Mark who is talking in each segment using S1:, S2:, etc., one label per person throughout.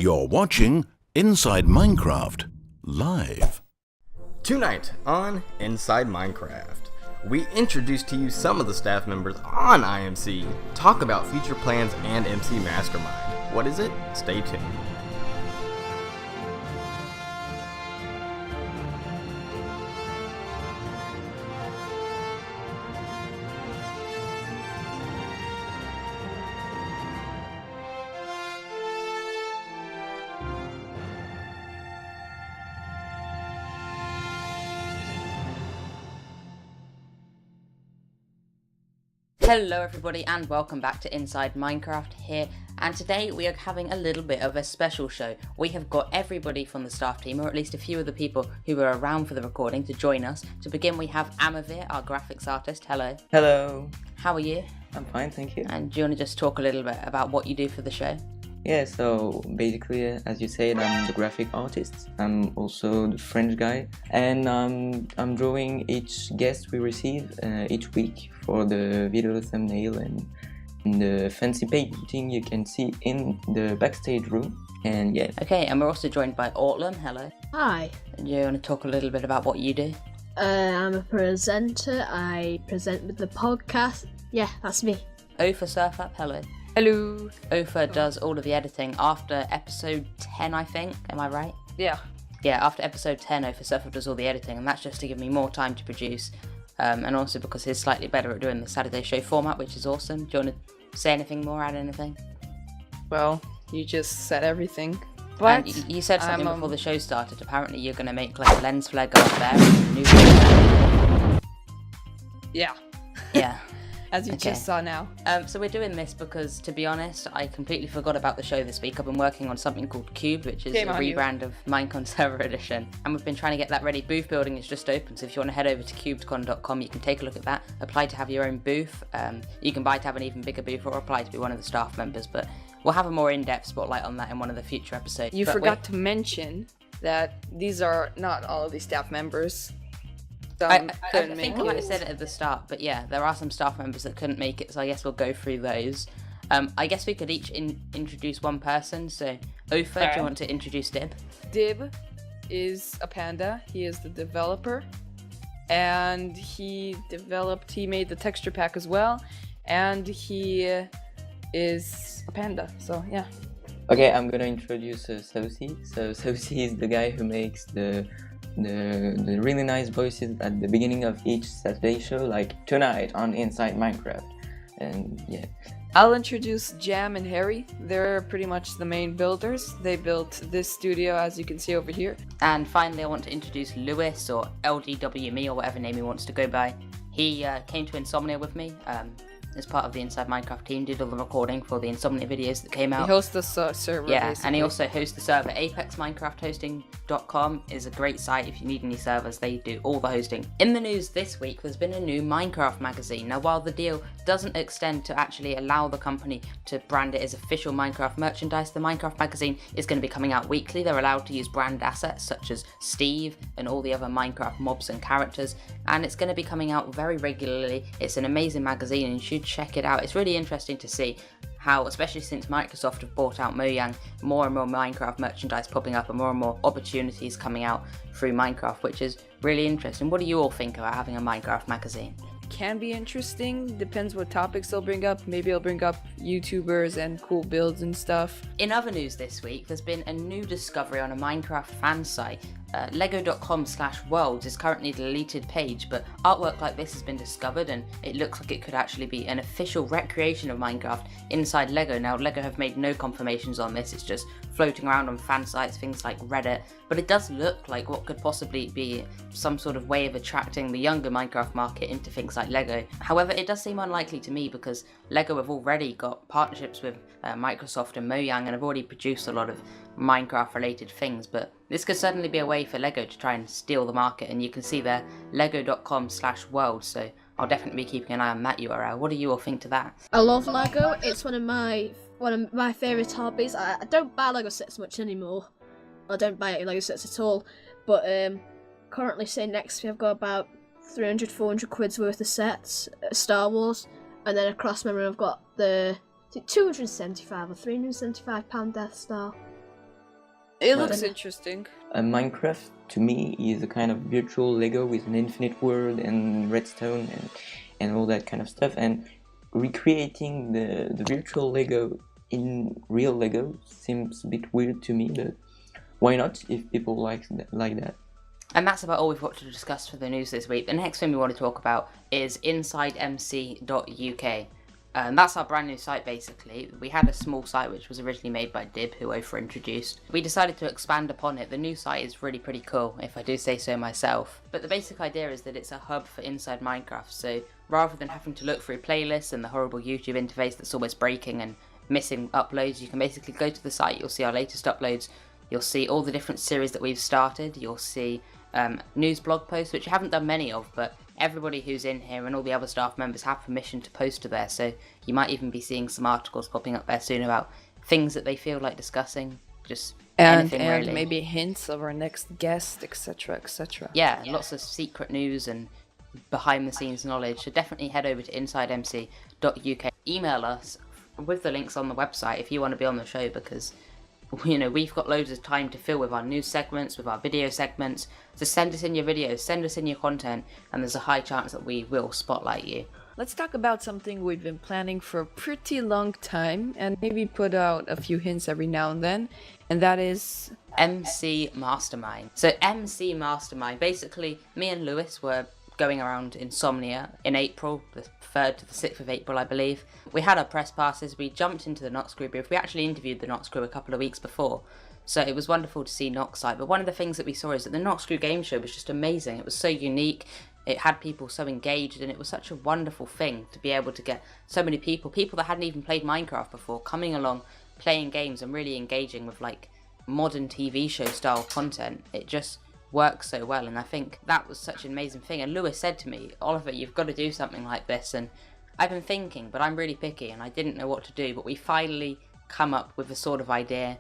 S1: You're watching Inside Minecraft live.
S2: Tonight on Inside Minecraft, we introduce to you some of the staff members on IMC, talk about future plans and MC Mastermind. What is it? Stay tuned.
S3: Hello everybody and welcome back to Inside Minecraft here, and today we are having a little bit of a special show. We have got everybody from the staff team, or at least a few of the people who were around for the recording, to join us. To begin, we have Amavir, our graphics artist. Hello.
S4: Hello.
S3: How are you?
S4: I'm fine, thank you.
S3: And do you want to just talk a little bit about what you do for the show?
S4: Yeah, so basically, as you said, I'm the graphic artist. I'm also the French guy, and I'm drawing each guest we receive each week for the video thumbnail and the fancy painting you can see in the backstage room. And yeah.
S3: Okay, and we're also joined by Ortlam. Hello.
S5: Hi.
S3: Do you want to talk a little bit about what you do?
S5: I'm a presenter. I present with the podcast. Yeah, that's me.
S3: Ofa Surf Up. Hello.
S6: Hello.
S3: Ofa does all of the editing after episode 10, I think. Am I right?
S6: Yeah.
S3: Yeah, after episode 10, Ofa Surf Up does all the editing, and that's just to give me more time to produce. And also because he's slightly better at doing the Saturday show format, which is awesome. Do you want to say anything more, add anything?
S6: Well, you just said everything. But
S3: and you said something before the show started. Apparently you're going to make like a lens flare go up there and a new
S6: yeah.
S3: Yeah.
S6: As you just saw now.
S3: So we're doing this because, to be honest, I completely forgot about the show this week. I've been working on something called Cube, which is a rebrand of Minecon Server Edition. And we've been trying to get that ready. Booth building is just open, so if you want to head over to cubedcon.com, you can take a look at that. Apply to have your own booth. You can buy to have an even bigger booth, or apply to be one of the staff members. But we'll have a more in-depth spotlight on that in one of the future episodes.
S6: You forgot to mention that these are not all of the staff members.
S3: I think I might have said it at the start, but yeah, there are some staff members that couldn't make it, so I guess we'll go through those. I guess we could each introduce one person, so Ofa, do you want to introduce Dib?
S6: Dib is a panda, he is the developer, and he made the texture pack as well, and he is a panda, so yeah.
S4: Okay, I'm gonna introduce Sosi. So Sosi is the guy who makes the really nice voices at the beginning of each Saturday show, like tonight on Inside Minecraft. And yeah.
S6: I'll introduce Jam and Harry. They're pretty much the main builders. They built this studio, as you can see over here.
S3: And finally, I want to introduce Lewis, or LDWME, or whatever name he wants to go by. He came to Insomnia with me as part of the Inside Minecraft team, did all the recording for the Insomnia videos that came out.
S6: He hosts the server,
S3: yeah,
S6: basically.
S3: And he also hosts the server. ApexMinecraftHosting.com is a great site if you need any servers. They do all the hosting. In the news this week, there's been a new Minecraft magazine. Now, while the deal doesn't extend to actually allow the company to brand it as official Minecraft merchandise, the Minecraft magazine is going to be coming out weekly. They're allowed to use brand assets such as Steve and all the other Minecraft mobs and characters, and it's going to be coming out very regularly. It's an amazing magazine and you should check it out. It's really interesting to see how, especially since Microsoft have bought out Mojang, more and more Minecraft merchandise popping up and more opportunities coming out through Minecraft, which is really interesting. What do you all think about having a Minecraft magazine?
S6: Can be interesting, depends what topics they'll bring up. Maybe they'll bring up YouTubers and cool builds and stuff.
S3: In other news this week, there's been a new discovery on a Minecraft fan site. Lego.com/worlds is currently a deleted page, but artwork like this has been discovered and it looks like it could actually be an official recreation of Minecraft inside Lego. Now, Lego have made no confirmations on this, it's just floating around on fan sites, things like Reddit, but it does look like what could possibly be some sort of way of attracting the younger Minecraft market into things like Lego. However, it does seem unlikely to me because Lego have already got partnerships with Microsoft and Mojang and have already produced a lot of Minecraft related things, but this could certainly be a way for Lego to try and steal the market, and you can see there lego.com/world, so I'll definitely be keeping an eye on that URL. What do you all think to that?
S5: I love Lego. It's one of my favourite hobbies. I don't buy Lego sets much anymore. I don't buy Lego sets at all, but currently, say next we've got about 300-400 quid's worth of sets, Star Wars, and then across memory I've got the £275 or £375 Death Star.
S6: It
S4: But-
S6: looks interesting.
S4: Minecraft to me is a kind of virtual Lego with an infinite world and redstone and all that kind of stuff. And recreating the virtual Lego in real Lego seems a bit weird to me, but why not if people like that?
S3: And that's about all we've got to discuss for the news this week. The next thing we want to talk about is InsideMC.UK. That's our brand new site basically. We had a small site which was originally made by Dib, who Ofer introduced. We decided to expand upon it. The new site is really pretty cool, if I do say so myself. But the basic idea is that it's a hub for Inside Minecraft, so rather than having to look through playlists and the horrible YouTube interface that's always breaking and missing uploads, you can basically go to the site, you'll see our latest uploads, you'll see all the different series that we've started, you'll see news blog posts, which I haven't done many of, but everybody who's in here and all the other staff members have permission to post to there, so you might even be seeing some articles popping up there soon about things that they feel like discussing, just anything
S6: And
S3: really.
S6: maybe hints of our next guest, etc., etc.
S3: Yeah, lots of secret news and behind the scenes knowledge, so definitely head over to InsideMC.UK. Email us with the links on the website if you want to be on the show, because we've got loads of time to fill with our news segments, with our video segments. So send us in your videos, send us in your content, and there's a high chance that we will spotlight you.
S6: Let's talk about something we've been planning for a pretty long time and maybe put out a few hints every now and then, and that is
S3: MC Mastermind. So MC Mastermind, basically me and Lewis were going around Insomnia in April, the 3rd to the 6th of April, I believe. We had our press passes, we jumped into the Nox crew booth. We actually interviewed the Nox crew a couple of weeks before, so it was wonderful to see Nox site. But one of the things that we saw is that the Nox crew game show was just amazing. It was so unique, it had people so engaged, and it was such a wonderful thing to be able to get so many people that hadn't even played Minecraft before, coming along, playing games and really engaging with like modern TV show style content. It just works so well, and I think that was such an amazing thing. And Lewis said to me, Oliver, you've got to do something like this, and I've been thinking, but I'm really picky and I didn't know what to do, but we finally come up with a sort of idea.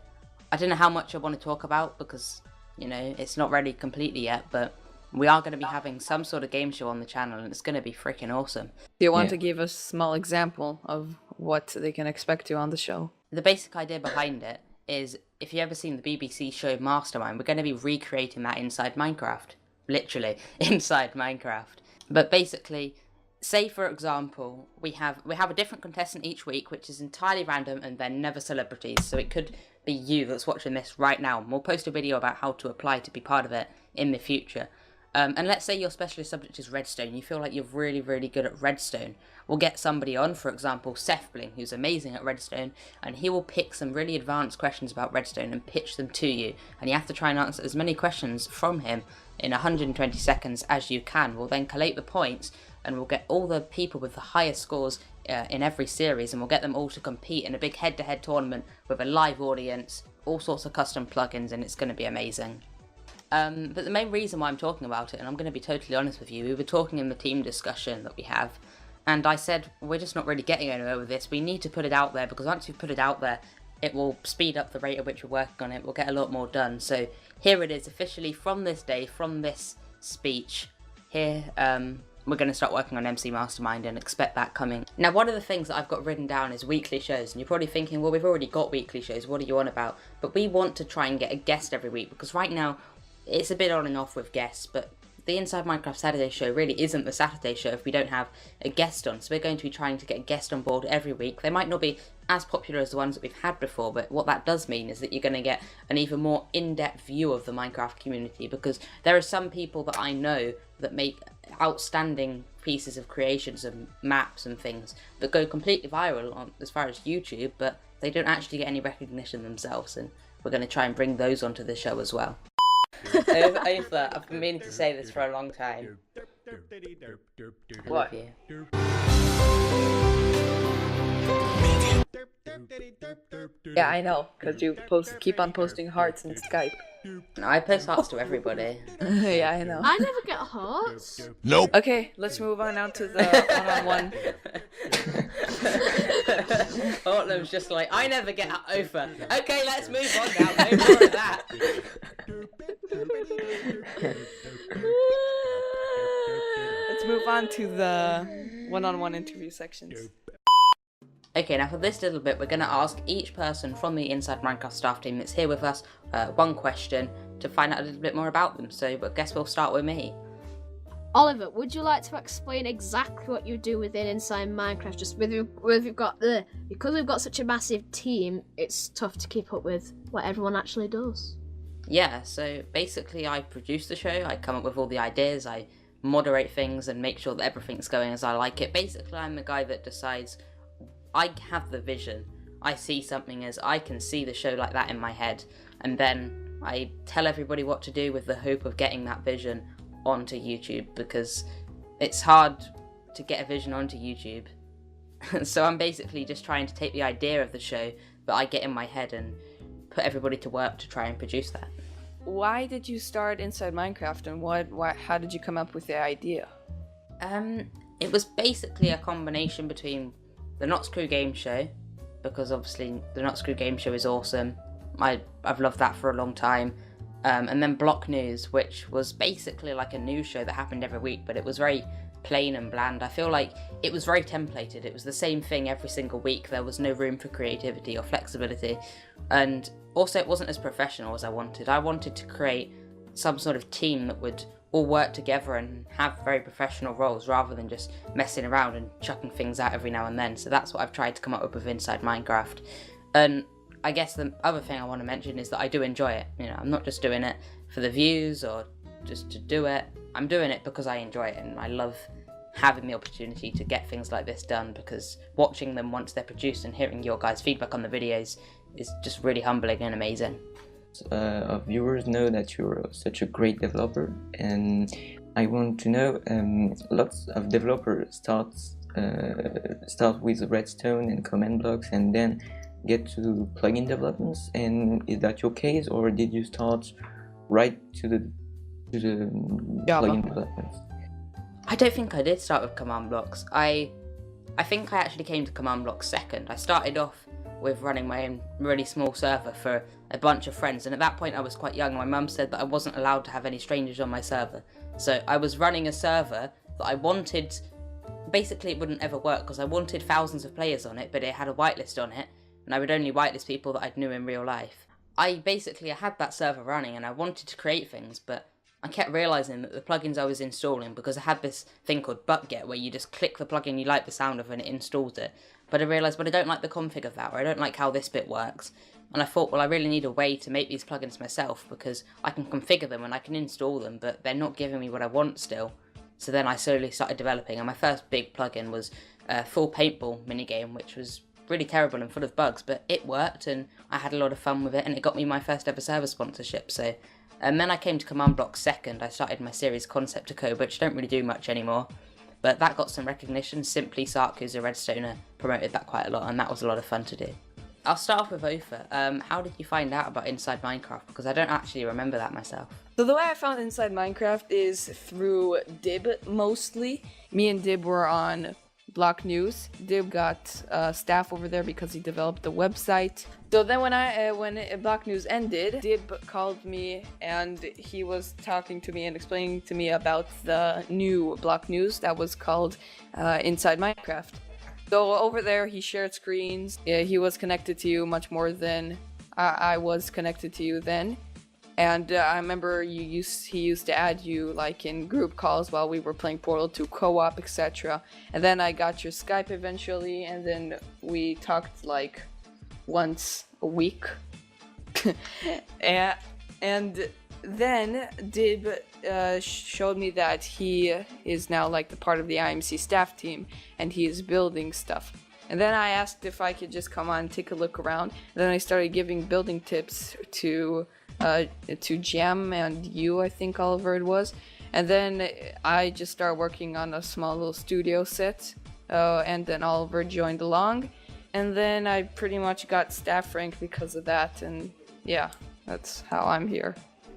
S3: I don't know how much I want to talk about because it's not ready completely yet, but we are going to be having some sort of game show on the channel, and it's going to be freaking awesome.
S6: Do you want to give a small example of what they can expect to on the show?
S3: The basic idea behind it is, if you've ever seen the BBC show Mastermind, we're going to be recreating that inside Minecraft. Literally, inside Minecraft. But basically, say for example, we have a different contestant each week, which is entirely random, and they're never celebrities. So it could be you that's watching this right now, and we'll post a video about how to apply to be part of it in the future. And let's say your specialist subject is redstone. You feel like you're really, really good at redstone. We'll get somebody on, for example, Seth Bling, who's amazing at redstone, and he will pick some really advanced questions about redstone and pitch them to you. And you have to try and answer as many questions from him in 120 seconds as you can. We'll then collate the points, and we'll get all the people with the highest scores in every series, and we'll get them all to compete in a big head-to-head tournament with a live audience, all sorts of custom plugins, and it's going to be amazing. But the main reason why I'm talking about it, and I'm going to be totally honest with you, we were talking in the team discussion that we have, and I said, we're just not really getting anywhere with this. We need to put it out there, because once we put it out there, it will speed up the rate at which we're working on it. We'll get a lot more done. So here it is, officially from this day, from this speech, here, we're going to start working on MC Mastermind and expect that coming. Now, one of the things that I've got written down is weekly shows, and you're probably thinking, well, we've already got weekly shows, what are you on about? But we want to try and get a guest every week, because right now, it's a bit on and off with guests, but the Inside Minecraft Saturday show really isn't the Saturday show if we don't have a guest on. So we're going to be trying to get a guest on board every week. They might not be as popular as the ones that we've had before, but what that does mean is that you're going to get an even more in-depth view of the Minecraft community, because there are some people that I know that make outstanding pieces of creations and maps and things that go completely viral on as far as YouTube, but they don't actually get any recognition themselves, and we're going to try and bring those onto the show as well. Ofer, I've been meaning to say this for a long time. I love you.
S6: Yeah, I know, because you keep on posting hearts in Skype.
S3: No, I post hearts to everybody.
S6: Yeah, I know.
S5: I never get hearts.
S1: Nope.
S6: Okay, let's move on now to the one-on-one.
S3: Ortlam's just like, I never get Ofer. Okay, let's move on now. No more of that.
S6: Let's move on to the one-on-one interview sections.
S3: Okay, now for this little bit, we're going to ask each person from the Inside Minecraft staff team that's here with us one question to find out a little bit more about them. So I guess we'll start with me.
S5: Oliver, would you like to explain exactly what you do within Inside Minecraft? Just because we've got such a massive team, it's tough to keep up with what everyone actually does.
S3: Yeah, so basically I produce the show, I come up with all the ideas, I moderate things and make sure that everything's going as I like it. Basically, I'm the guy that decides. I have the vision. I see something as I can see the show like that in my head, and then I tell everybody what to do with the hope of getting that vision onto YouTube, because it's hard to get a vision onto YouTube. So I'm basically just trying to take the idea of the show that I get in my head and put everybody to work to try and produce that.
S6: Why did you start Inside Minecraft, and how did you come up with the idea?
S3: It was basically a combination between the Not Screw Game Show, because obviously the Not Screw Game Show is awesome. I've loved that for a long time. And then Block News, which was basically like a news show that happened every week, but it was very plain and bland. I feel like it was very templated. It was the same thing every single week. There was no room for creativity or flexibility. And also it wasn't as professional as I wanted. I wanted to create some sort of team that would all work together and have very professional roles, rather than just messing around and chucking things out every now and then. So that's what I've tried to come up with Inside Minecraft. And I guess the other thing I want to mention is that I do enjoy it. You know, I'm not just doing it for the views or just to do it. I'm doing it because I enjoy it, and I love having the opportunity to get things like this done, because watching them once they're produced and hearing your guys' feedback on the videos is just really humbling and amazing.
S4: Our viewers know that you're such a great developer, and I want to know, lots of developers start with redstone and command blocks and then get to plugin developments, and is that your case, or did you start right to the plugin developments?
S3: I don't think I did start with command blocks. I think I actually came to command blocks second. I started off with running my own really small server for a bunch of friends, and at that point I was quite young. My mum said that I wasn't allowed to have any strangers on my server, so I was running a server that I wanted. Basically it wouldn't ever work because I wanted thousands of players on it, but it had a whitelist on it, and I would only whitelist people that I knew in real life. I had that server running and I wanted to create things, but I kept realising that the plugins I was installing, because I had this thing called butt-get where you just click the plugin you like the sound of and it installs it, but I realised, I don't like the config of that, or I don't like how this bit works. And I thought, well, I really need a way to make these plugins myself, because I can configure them and I can install them, but they're not giving me what I want still. So then I slowly started developing, and my first big plugin was a full paintball minigame, which was really terrible and full of bugs, but it worked and I had a lot of fun with it, and it got me my first ever server sponsorship. So and then I came to command block second. I started my series Concept to Code, which don't really do much anymore, but that got some recognition. Simply Sark, who's a redstoner, promoted that quite a lot, and that was a lot of fun to do. I'll start off with Ofer. How did you find out about Inside Minecraft? Because I don't actually remember that myself.
S6: So the way I found Inside Minecraft is through Dib mostly. Me and Dib were on Block News. Dib got staff over there because he developed the website. So then when Block News ended, Dib called me and he was talking to me and explaining to me about the new Block News that was called Inside Minecraft. So over there he shared screens. He was connected to you much more than I was connected to you then. And I remember he used to add you like in group calls while we were playing Portal 2 co-op, etc. And then I got your Skype eventually, and then we talked like once a week. and then Dib showed me that he is now like the part of the IMC staff team, and he is building stuff. And then I asked if I could just come on and take a look around. And then I started giving building tips to Jam and you, I think Oliver it was. And then I just started working on a small little studio set, and then Oliver joined along, and then I pretty much got staff rank because of that, and yeah, that's how I'm here.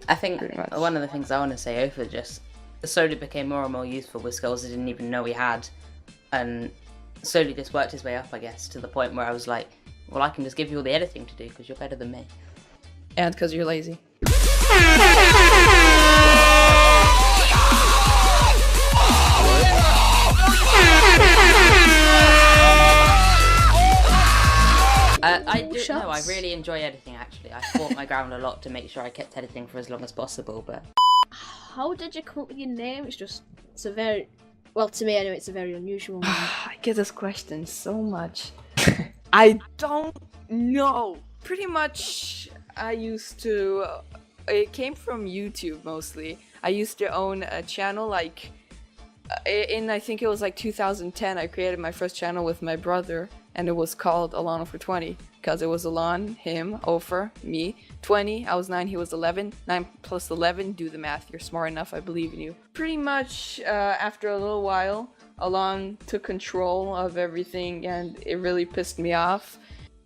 S3: I think one of the things I want to say over just slowly became more and more useful with skills I didn't even know we had, and slowly just worked his way up, I guess, to the point where I was like, well, I can just give you all the editing to do because you're better than me.
S6: And because you're lazy.
S3: I
S5: cool
S3: do.
S5: shots.
S3: No, I really enjoy editing. Actually, I fought my ground a lot to make sure I kept editing for as long as possible. But
S5: How did you come up with your name? It's a very, well, to me anyway, it's a very unusual name.
S6: I get this question so much. I don't know. Pretty much, I used to. It came from YouTube mostly. I used to own a channel like. I think it was like 2010. I created my first channel with my brother, and it was called Alana for 20 because it was Alan, him, Ofer, me. 20. I was 9. He was 11. 9 plus 11. Do the math. You're smart enough. I believe in you. Pretty much after a little while, Alan took control of everything, and it really pissed me off.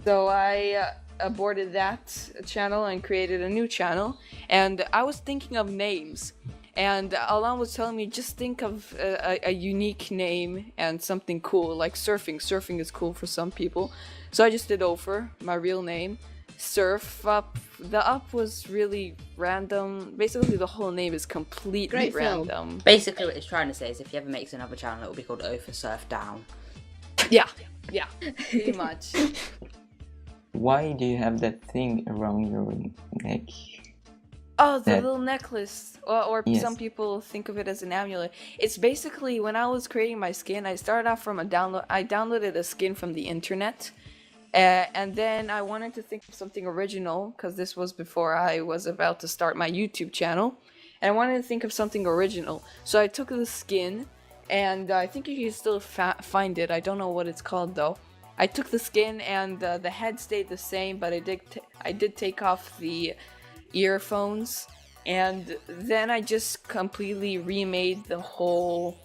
S6: So I aborted that channel and created a new channel. And I was thinking of names. And Alan was telling me, just think of a unique name and something cool, like surfing. Surfing is cool for some people. So I just did Ofer, my real name. Surf Up. The up was really random. Basically, the whole name is completely
S5: Great film.
S6: random.
S3: basically, what it's trying to say is, if he ever makes another channel, it will be called Over Surf Down.
S6: Yeah, pretty much.
S4: Why do you have that thing around your neck?
S6: Oh, the
S4: That-
S6: little necklace, or
S4: Yes.
S6: some people think of it as an amulet. It's basically, when I was creating my skin, I started off from I downloaded a skin from the internet, and then I wanted to think of something original, because this was before I was about to start my YouTube channel, and I wanted to think of something original. So I took the skin, and I think you can still find it. I don't know what it's called though. I took the skin, and the head stayed the same, but I did take off the earphones, and then I just completely remade the whole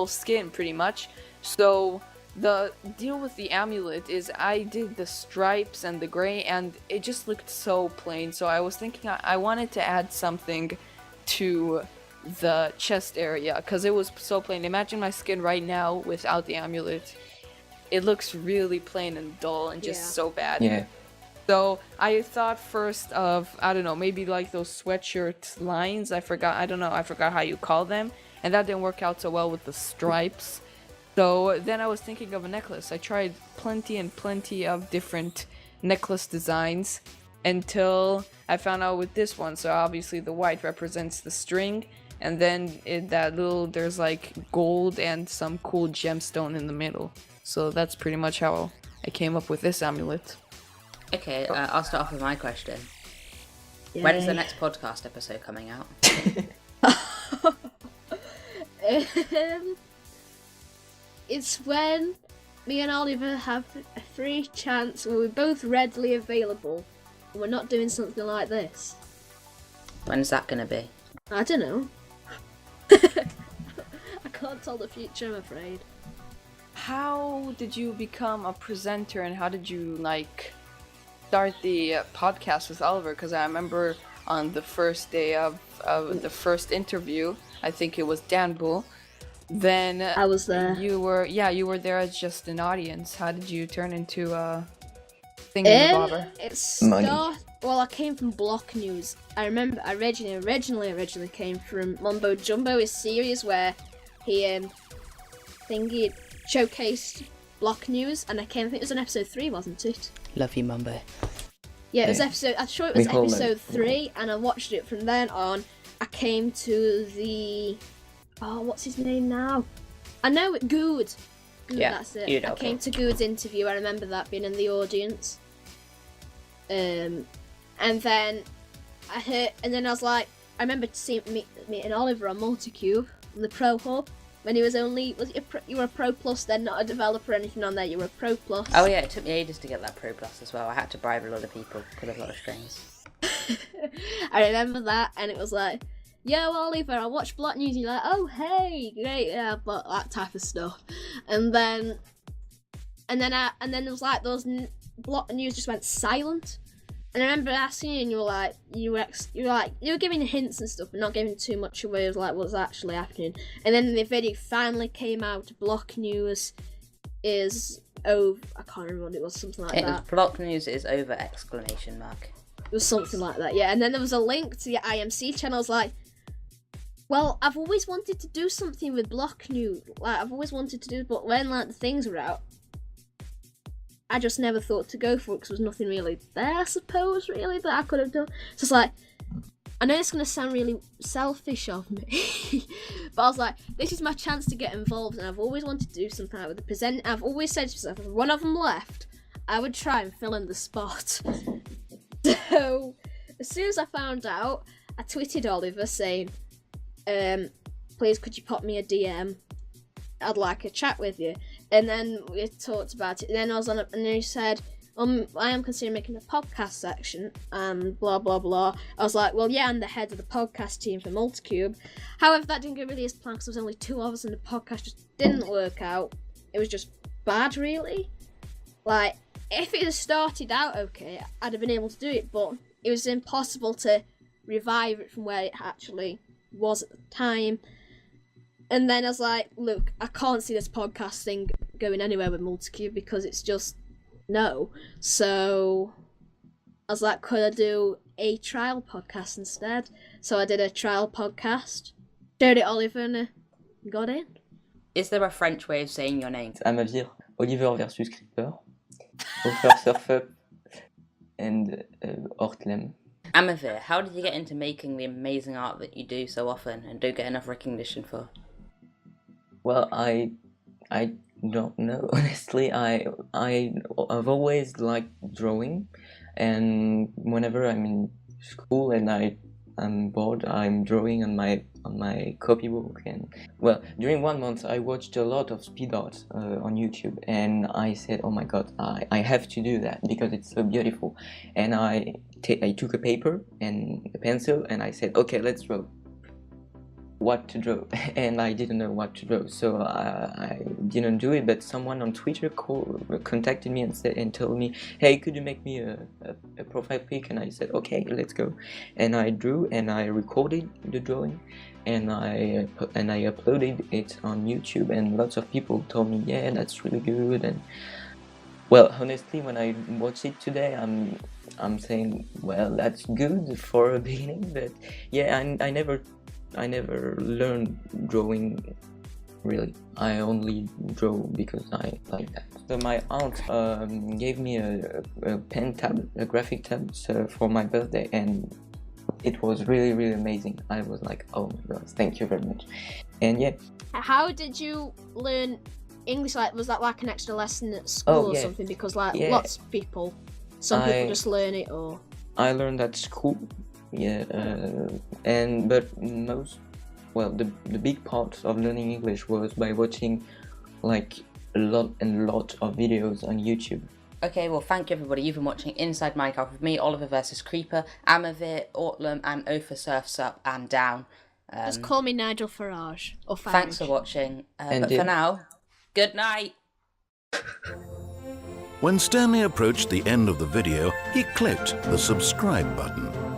S6: skin pretty much. So the deal with the amulet is I did the stripes and the gray, and it just looked so plain. So I was thinking I wanted to add something to the chest area because it was so plain. Imagine my skin right now without the amulet. It looks really plain and dull and just
S5: Yeah.
S6: so bad.
S4: Yeah.
S6: So I thought first of, I don't know, maybe like those sweatshirt lines. I forgot how you call them. And that didn't work out so well with the stripes. So then I was thinking of a necklace. I tried plenty of different necklace designs until I found out with this one. So obviously the white represents the string. And then there's like gold and some cool gemstone in the middle. So that's pretty much how I came up with this amulet.
S3: Okay, I'll start off with my question. When is the next podcast episode coming out?
S5: It's when me and Oliver have a free chance where we're both readily available and we're not doing something like this.
S3: When's that going to be?
S5: I don't know. I can't tell the future, I'm afraid.
S6: How did you become a presenter, and how did you start the podcast with Oliver? Because I remember on the first day of the first interview, I think it was Dan Bull. Then
S5: I was there.
S6: You were there as just an audience. How did you turn into a thingamabobber?
S4: Money.
S5: Well, I came from Block News. I remember I originally came from Mumbo Jumbo, his series where he showcased Block News, and I think it was on episode 3, wasn't it?
S3: Love you, Mumbo.
S5: Yeah, it was
S4: Yeah.
S5: I'm sure it was
S4: We call
S5: episode
S4: it-
S5: 3, and I watched it from then on. I came to the, what's his name now? I know it, Good.
S3: Yeah,
S5: That's it.
S3: Good,
S5: I
S3: okay.
S5: came to Good's interview. I remember that being in the audience. And then I was like, I remember seeing meeting Oliver on Multicube on the Pro Hub when he was you were a Pro Plus then, not a developer or anything on there. You were a Pro Plus.
S3: Oh yeah, it took me ages to get that Pro Plus as well. I had to bribe a lot of people, pull a lot of strings.
S5: I remember that, and it was like, yo, Oliver, I watched Block News. And you're like, oh, hey, great, yeah, but that type of stuff. And then it was like Block News just went silent. And I remember asking you, and you were giving hints and stuff, but not giving too much away. It was like what's actually happening. And then the video finally came out. Block News is over. I can't remember what it was. Something like that.
S3: Block News is over, exclamation mark.
S5: It was something like that, yeah. And then there was a link to the IMC channel. I was like, well, I've always wanted to do something with Block News. I've always wanted to do, but when the things were out, I just never thought to go for it because there was nothing really there, I suppose, really, that I could have done. So it's like, I know it's going to sound really selfish of me, but I was like, this is my chance to get involved, and I've always wanted to do something like with the present. I've always said to myself, if one of them left, I would try and fill in the spot. So, as soon as I found out, I tweeted Oliver saying, please could you pop me a DM? I'd like a chat with you. And then we talked about it. And then I was on it, and then he said, I am considering making a podcast section, and blah blah blah. I was like, well, yeah, I'm the head of the podcast team for MultiCube. However, that didn't go really as planned because there was only 2 of us, and the podcast just didn't work out. It was just bad, really. Like, if it had started out okay, I'd have been able to do it, but it was impossible to revive it from where it actually was at the time. And then I was like, look, I can't see this podcast thing going anywhere with MultiCube because it's just no. So I was like, could I do a trial podcast instead? So I did a trial podcast, showed it Oliver, and got in.
S3: Is there a French way of saying your name?
S4: Amavir, Oliver versus Creeper, Offer Surfup, and Hortlem.
S3: Amavir, how did you get into making the amazing art that you do so often and do get enough recognition for?
S4: Well, I don't know, honestly. I've always liked drawing, and whenever I'm in school and I'm bored, I'm drawing on my copybook. And well, during 1 month I watched a lot of speed art on YouTube, and I said, oh my god, I have to do that because it's so beautiful. And I took a paper and a pencil, and I said, okay, let's draw. What to draw, and I didn't know what to draw, so I didn't do it. But someone on Twitter contacted me and told me, hey, could you make me a profile pic? And I said, okay, let's go. And I drew, and I recorded the drawing, and I uploaded it on YouTube, and lots of people told me, yeah, that's really good. And well, honestly, when I watch it today, I'm saying, well, that's good for a beginning. But yeah, I never learned drawing, really. I only draw because I like that. So my aunt gave me a pen tab, a graphic tab, for my birthday, and it was really, really amazing. I was like, oh my god, thank you very much. And yeah.
S5: How did you learn English? Like, was that like an extra lesson at school or something? Because like lots of people, some people just learn it, or...
S4: I learned at school. Yeah, but the big part of learning English was by watching like a lot of videos on YouTube.
S3: Okay, well, thank you everybody. You've been watching Inside Minecraft with me, Oliver versus Creeper, Amavir, Ortlem, and Ofer Surfs Up and Down.
S5: Just call me Nigel Farage. Or Farage.
S3: Thanks for watching. But for now, good night.
S1: When Stanley approached the end of the video, he clicked the subscribe button.